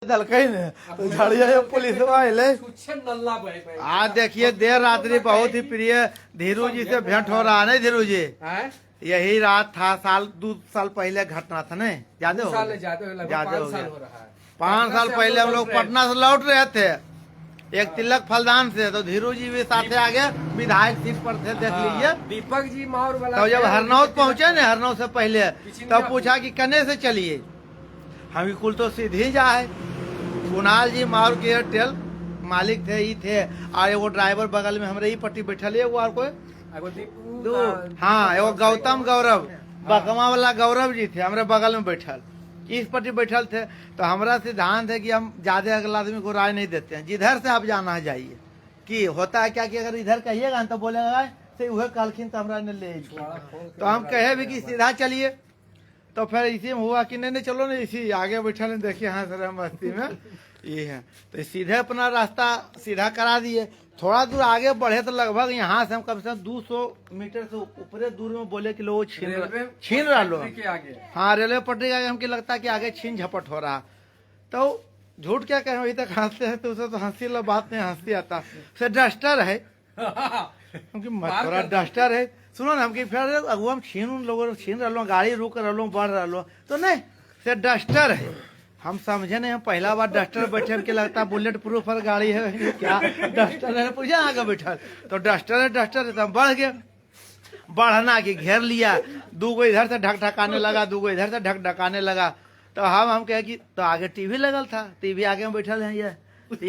दलकई ने तो झाड़िया पुलिस आज देखिए देर रात्रि बहुत ही प्रिय धीरू जी से भेंट हो रहा है। धीरू जी यही रात था, 2 साल पहले घटना था नहीं, ज्यादा हो गया 5 साल पहले हम लोग पटना से लौट रहे थे एक तिलक फलदान से, तो धीरू जी भी साथे आ गए, विधायक सीट पर थे, देख लीजिए दीपक जी माहौर वाला। तो जब हरनौत पहुंचे न, हरनौत से पहले तब पूछा कि कने से चलिए, हम कुल तो सीधे जाए। कुणाल जी माहौर के एयरटेल मालिक थे, ही थे, और एगो ड्राइवर बगल में हमारे ही पट्टी बैठल है, एगो और कोई हाँ एगो गौतम गौरव बकमा वाला गौरव जी थे हमारे बगल में बैठल, इस पट्टी बैठल थे। तो हमारा सिद्धांत है कि हम ज्यादा अगला आदमी को राय नहीं देते हैं, जिधर से आप जाना है जाइए। कि होता है क्या कि अगर इधर कहिएगा तो बोलेगा से वह कहलखिन तो हमारा ने ले, तो हम कहे भी कि सीधा चलिए। तो फिर इसी में हुआ कि नहीं चलो ना, इसी आगे बैठा नहीं, देखिए हाँ सर मस्ती में ये है, तो सीधे अपना रास्ता सीधा करा दिए। थोड़ा दूर आगे बढ़े तो लगभग यहाँ से हम कम से कम 200 मीटर से ऊपर दूर में बोले कि लोग छीन रहा लो। हाँ रेलवे पटरी के आगे हमको लगता है कि आगे छीन झपट हो रहा। तो झूठ क्या कहें, अभी तक हंसते हैं तो उसे तो हंसी ला बात नहीं, हंसी आता से डस्टर है थोड़ा डस्टर है। सुनो ना हमके फिर अगुआ हम छीन रहा, गाड़ी रुक रहा, बढ़ रहा, तो नहीं से डस्टर है। हम समझे नहीं, हम पहला बार डस्टर बैठे, हमके लगता है बुलेट प्रूफ गाड़ी है क्या, डस्टर है पूछा आगे बैठा, तो डस्टर है तो हम बढ़ गए, बढ़ना के घेर लिया, 2 इधर से ढक ढकाने लगा, 2 इधर से ढक ढकाने लगा। तो हम कहे कि तो आगे टीवी लगल था, टीवी आगे में बैठल है ये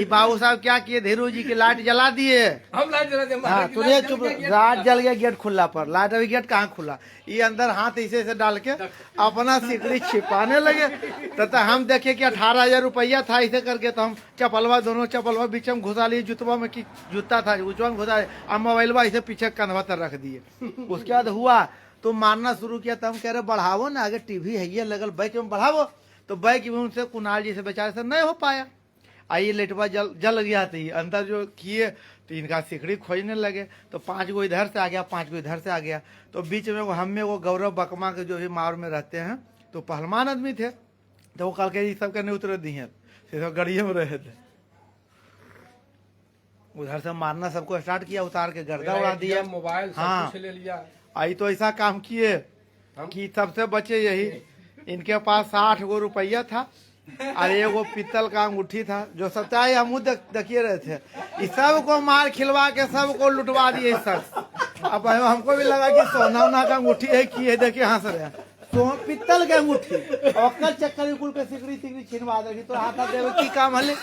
बाबू साहब क्या किए, धीरू जी की लाइट जला दिए, हम लाइट जला दिए। हाँ तुझे चुप, रात जल गया गेट खुला पर, लाइट अभी गेट कहाँ खुला, ये अंदर हाथ ऐसे डाल के अपना सिकड़ी छिपाने लगे। तो हम देखे कि 18,000 रुपया था, ऐसे करके तो हम चपलवा दोनों चपलवा बीच में घुसा लिए, जुतवा में जूता था उचवा में घुसा, और मोबाइलवा ऐसे पीछे कंधवा तर रख दिए। उसके बाद हुआ तो मारना शुरू किया, तो हम कह रहे बढ़ावो ना, आगे टीवी है ये लगल, बैक में बढ़ावो। तो बैक में उनसे कुणाल जी से बेचारे से नहीं हो पाया, आइए लेटवा जल गया था, अंदर जो किए तो इनका सिकड़ी खोजने लगे। तो 5 गो इधर से आ गया, 5 गो इधर से आ गया। तो बीच में हम में वो गौरव बकमा के जो भी मार में रहते हैं, तो पहलवान आदमी थे, तो वो कल के सब नहीं उतरे दिए, सीधे गड़िए में रहे थे। उधर से मारना सबको स्टार्ट किया, उतार के गर्दा उड़ा दिया, मोबाइल हाँ ले लिया। आई तो ऐसा काम किए कि सबसे बचे यही, इनके पास 60 गो रुपया था, और एगो पीतल का अंगूठी था, जो सच्चाई हम देखिए रहे थे। इस सब को मार खिलवा के सबको लुटवा दिए सब। अब हमको भी लगा कि सोना का अंगूठी है कि है, देखिए हंस रहे हैं, तो पीतल के अंगूठी और कल चक्कर कुल के सिकड़ी छिनवा देगी, तो हाथा देवे की काम हले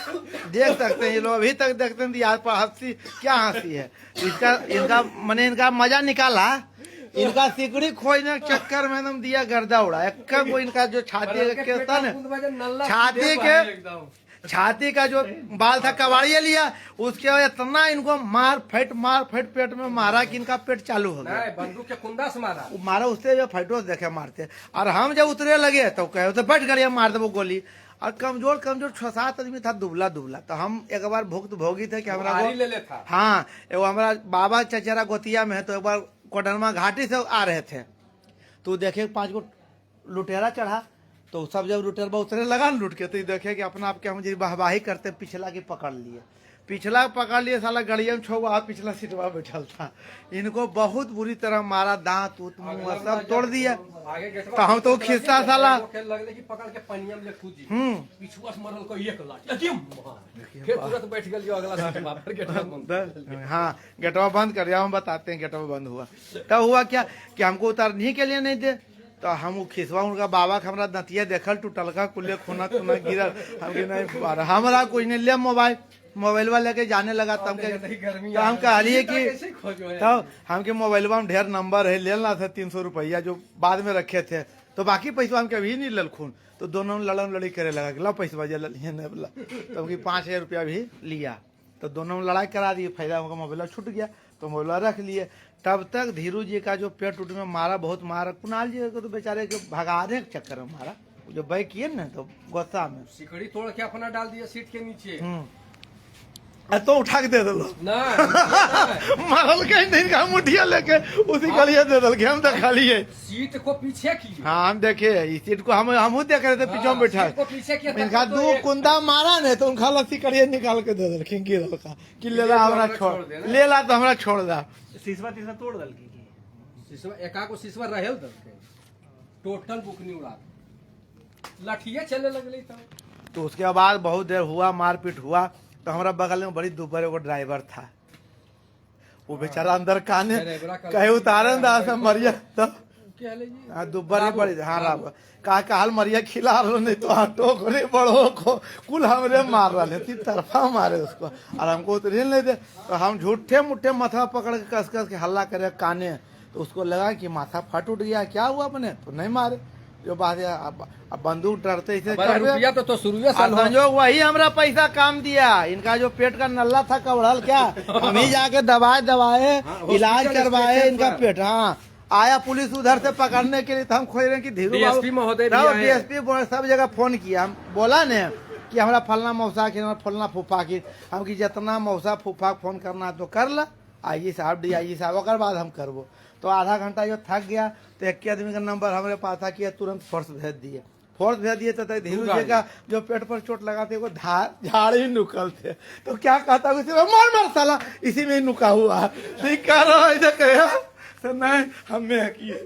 देख सकते हैं ये लोग, अभी तक देखते हैं यार पर हंसी क्या हंसी है। इनका मैंने इनका मजा निकाला, इनका सिकड़ी खोजने के चक्कर में एकदम दिया गर्दा उड़ा। एक को इनका जो छाती के था ना, छाती का जो बाल था कबाड़िया लिया, उसके बाद इतना इनको मार फेट पेट में मारा कि इनका पेट चालू हो गया, बंदूक के कुंदा से मारा उससे जो फैटो देखे मारते। और हम जब उतरे लगे तो कहे तो बैठ गए मार दे वो गोली। और कमजोर 6-7 आदमी था, दुबला। तो हम एक बार भोगी थे कि हमारा हाँ एगो हमारा बाबा चचेरा गोतिया में है, तो एक बार कोडरमा घाटी से आ रहे थे, तो देखे 5 गो लुटेरा चढ़ा, तो सब जब लुटेरा उतरे लगा न लूट के, तो देखे कि अपना आप क्या मुझे वाहवाही करते, पिछला की पकड़ लिए, साला गड़िया में 6 गो पिछला सीटवा बैठल था। इनको बहुत बुरी तरह मारा, दांत उत मुंह सब तोड़ दिया। तो हम तो खिस्सा साला हाँ गेटवा बंद कर दिया, हम बताते हैं गेटवा बंद हुआ। तब हुआ क्या कि हमको उतारने के लिए नहीं दे, तो हम खिसवा उनका बाबा का हमारा दंतिया देखल टूटल का, कुल्ले खूना गिरल, हमके नहीं हमारा कुछ नहीं लिया, मोबाइल लेके जाने लगा। तब हम कहलिए कि तब हमके मोबाइलवा में ढेर नंबर है, लेना था 300 रुपया जो बाद में रखे थे, तो बाकी पैसा हमके अभी नहीं ललखून। तो दोनों लड़ी करे लगा कि ला पैसा तो 5,000 रुपया भी लिया, तो दोनों में लड़ाई करा दी, फायदा हमका मोबाइल छूट गया, तो मोबाइल रख लिए। तब तक धीरू जी का जो पेट टूट में मारा, बहुत मारा। कुणाल जी को तो बेचारे के भगाने के चक्कर में मारा, जो बैक किए ना तो गुस्सा में सिकड़ी तोड़ के अपना डाल दिया सीट के नीचे। तो उठा के दे दिलो ना मारल कहीं दिन का मुठिया लेके उसी गलिए दे दिल के हम देखा लिए सीट को पीछे की हाँ हम देखे इस सीट को हम देख रहे थे पीछे में बैठा सीट को पीछे किया इनका दो कुंदा मारा ने तो उनका लस्सी कड़िए निकाल के दे दिल खिंकी दल का कि ले ला हमरा छोड़ ले ला तो हमरा छोड़ दा शीशवा तीसरा तोड़ दल की सिसवा एका को सिसवा रहेल दल के टोटल बुकनी उड़ा लठिया चले लगले तो उसके बाद बहुत देर हुआ मारपीट हुआ तो हमारा बगल में बड़ी दुबर एगो ड्राइवर था वो बेचारा अंदर काने कहे उतारन दा सब मरिया तो दुबर ही बड़ी हाँ राब का हाल मरिया खिला रहा नहीं तो हाँ टोकरे बड़ो को कुल हमरे मार रहे तीन तरफा मारे उसको और हमको उतरे नहीं दे तो हम झूठे मुठे माथा पकड़ के कस कस के हल्ला करे काने तो उसको लगा कि माथा फट उठ गया क्या हुआ अपने तो नहीं मारे जो बात है अब बंदूक डरते रुपया तो शुरू संजोग वही हमरा पैसा काम दिया इनका जो पेट का नल्ला था कवड़ल क्या हम ही जाके दवाए इलाज करवाए इनका पेट हाँ आया पुलिस उधर से पकड़ने के लिए हम खोज रहे कि धीरू डीएसपी महोदय डीएसपी सब जगह फोन किया हम बोला ने कि हमारा फलना मौसा की फलना फूफा की हम की जितना मौसा फूफा फोन करना तो कर ला आइए साहब डीआईजी साहब और बाद हम करबो तो आधा घंटा जो थक गया तो एक आदमी का नंबर हमारे पास था कि तुरंत फोर्स भेज दिए तो धीरू जी का जो पेट पर चोट लगा थे वो झाड़ ही नुकल थे तो क्या कहता उसी में मार साला इसी में ही नुका हुआ ठीक कह रहा है कहा तो नहीं हमें किए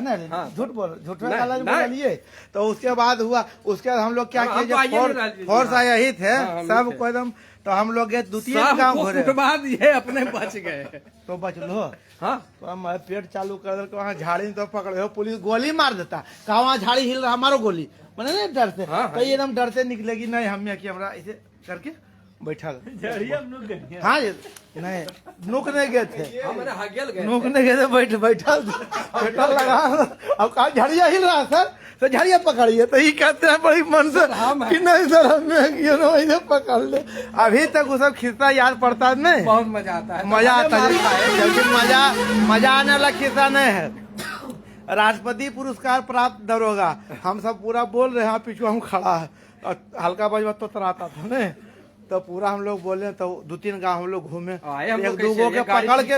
नहीं झूठ बोलिए तो उसके बाद हुआ उसके बाद हम लोग क्या किए फोर्स आया ही थे सब को एकदम तो हम लोग गए द्वितीय गाँव घोरे ये अपने बच गए तो बच लो हाँ तो हम पेट चालू कर दे वहाँ झाड़ी तो पकड़े हो पुलिस गोली मार देता कहा वहाँ झाड़ी हिल रहा हमारो गोली मैंने नहीं डर से तो एकदम डर से निकलेगी नहीं हमें कि हमारा ऐसे करके बैठा हाँ नहीं नुकने गए थे नुकने गए थे बैठा लगा अब कहा झड़िया हिल रहा सर तो झड़िया पकड़िए तो ये कहते हैं बड़ी मन से कि नहीं सर हमें पकड़ ले अभी तक वो सब खिस्सा याद पड़ता है नहीं बहुत मजा आता है जबकि मजा आने वाला खिस्सा नहीं है राष्ट्रपति पुरस्कार प्राप्त दरोगा हम सब पूरा बोल रहे हैं पीछे हम खड़ा है हल्का बजवा तो तराता था नहीं तो पूरा हम लोग बोले तो 2-3 गांव हम लोग घूमे एक दूगो के पकड़ के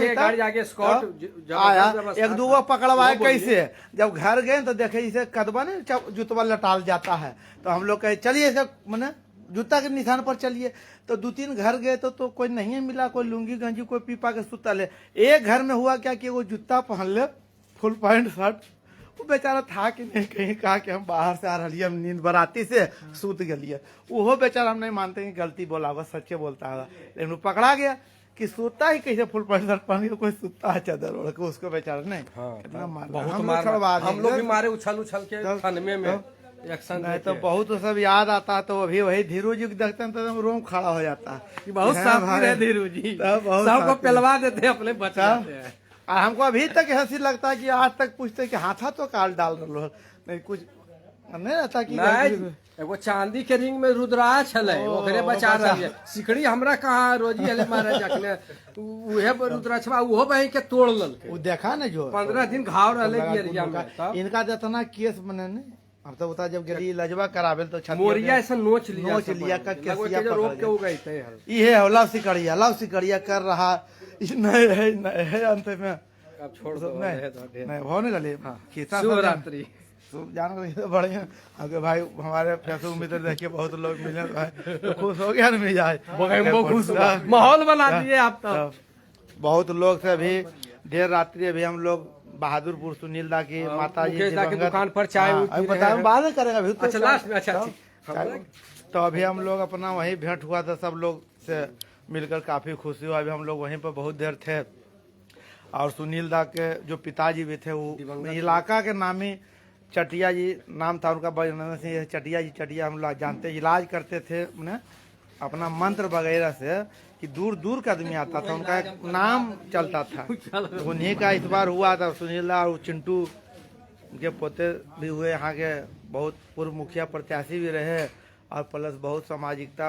आया एक दूगो पकड़वाए कैसे जब घर गए तो देखे इसे कदबा ने जूतवा लटाल जाता है तो हम लोग कहे चलिए इसे मैंने जूता के निशान पर चलिए तो 2-3 घर गए तो कोई नहीं मिला कोई लुंगी गंजी कोई पीपा के सुतल है एक घर में हुआ क्या कि वो जूता पहन ले फुल पैंट शर्ट वो बेचारा था कि नहीं कहीं कहा कि हम बाहर से आ रही हम नींद बराती से सूत गलिए वो बेचारा हम नहीं मानते कि गलती बोला हुआ सच्चे बोलता है लेकिन वो पकड़ा गया कि सोता ही कैसे फुल पैंट शर्ट पहन के कोई सोता है चादर ओढ़ के उसको बेचारा नहीं कितना मार हम लोग भी मारे उछल के थानमे में नहीं तो बहुत सब याद आता तो अभी वही धीरू जी को देखते हैं तो रोम खड़ा हो जाता है बहुत साफ है धीरू जी सबको पिलवा देते अपने बच्चा हमको अभी तक हंसी लगता है कि आज तक पूछते कि हाथा तो काल डाल रहा नहीं कुछ नहीं रहता कि एगो चांदी के रिंग में रुद्राज छले ओकरे बचा रही सिकड़ी हमरा कहाँ रोजी हले मारे जाकले उहे रुद्राक्षवा उहो बही के तोड़ ललके वो देखा ना जो 15 दिन घाव रहले गिरिया में इनका जितना केस बने नहीं अब तो बता जब गली लजवा करावे तो मोरिया ऐसा नोच लिया का केसिया रोक के उगई थे ये है लव सिकड़िया कर रहा नहीं है अंत में अब छोड़ दो नहीं होने लगे शिवरात्रि जान बढ़िया अगर भाई हमारे फेसबुक मित्र देखिए बहुत लोग मिले तो खुश हो गया ना मिजाज खुश माहौल बना दिए आप तो बहुत लोग से अभी देर रात्रि अभी हम लोग बहादुरपुर सुनील दा की माता जी की दुकान पर चाय बताया बाद में करेगा अभी अच्छा लास्ट में अच्छा तो अभी हम लोग अपना वही भेंट हुआ था सब लोग से मिलकर काफी खुशी हुआ अभी हम लोग वहीं पर बहुत देर थे और सुनील दा के जो पिताजी भी थे वो इलाका के नामी चटिया जी नाम था उनका बजरंग सिंह चटिया हम लोग जानते इलाज करते थे उन्हें अपना मंत्र वगैरह से कि दूर दूर का आदमी आता था उनका एक नाम चलता था उन्हीं का इस बार हुआ था सुनील दा और चिंटू उनके पोते भी हुए यहाँ के बहुत पूर्व मुखिया प्रत्याशी भी रहे और प्लस बहुत सामाजिकता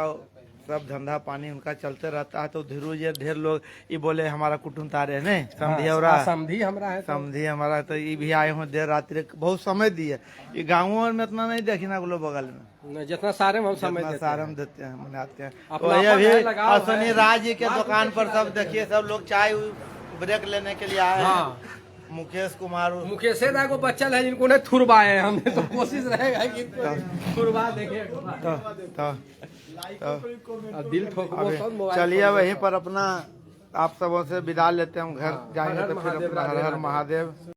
सब धंधा पानी उनका चलते रहता है। तो धीरू जी ढेर लोग ये बोले हमारा कुटुम तारे नहीं समझी और समझी हमरा है तो। समझी हमारा तो ये भी आए हो देर रात्रि बहुत समय दिए। ये गाँवों में इतना नहीं देखी ना लोग बगल में जितना सारे हम समय इतना देते सारे हैं। हम देते हैं मनाते हैं। तो अपनापन ये भी है, लगाव है। असनी राज जी के दुकान पर सब देखिए सब लोग चाय ब्रेक लेने के लिए आए हाँ। हैं। मुकेश कुमार मुकेश ना को बच्चल है जिनको ने थुरबाए हैं। हमने तो कोशिश रहेगा कि इनको थुरबा देखे। अब दिल ठोकबो सब मोबाइल चलिए वहीं पर अपना आप सबों से विदा लेते हैं हम घर हाँ, जाएंगे हर हर तो फिर महादेव, अपना हर राधे हर राधे। महादेव।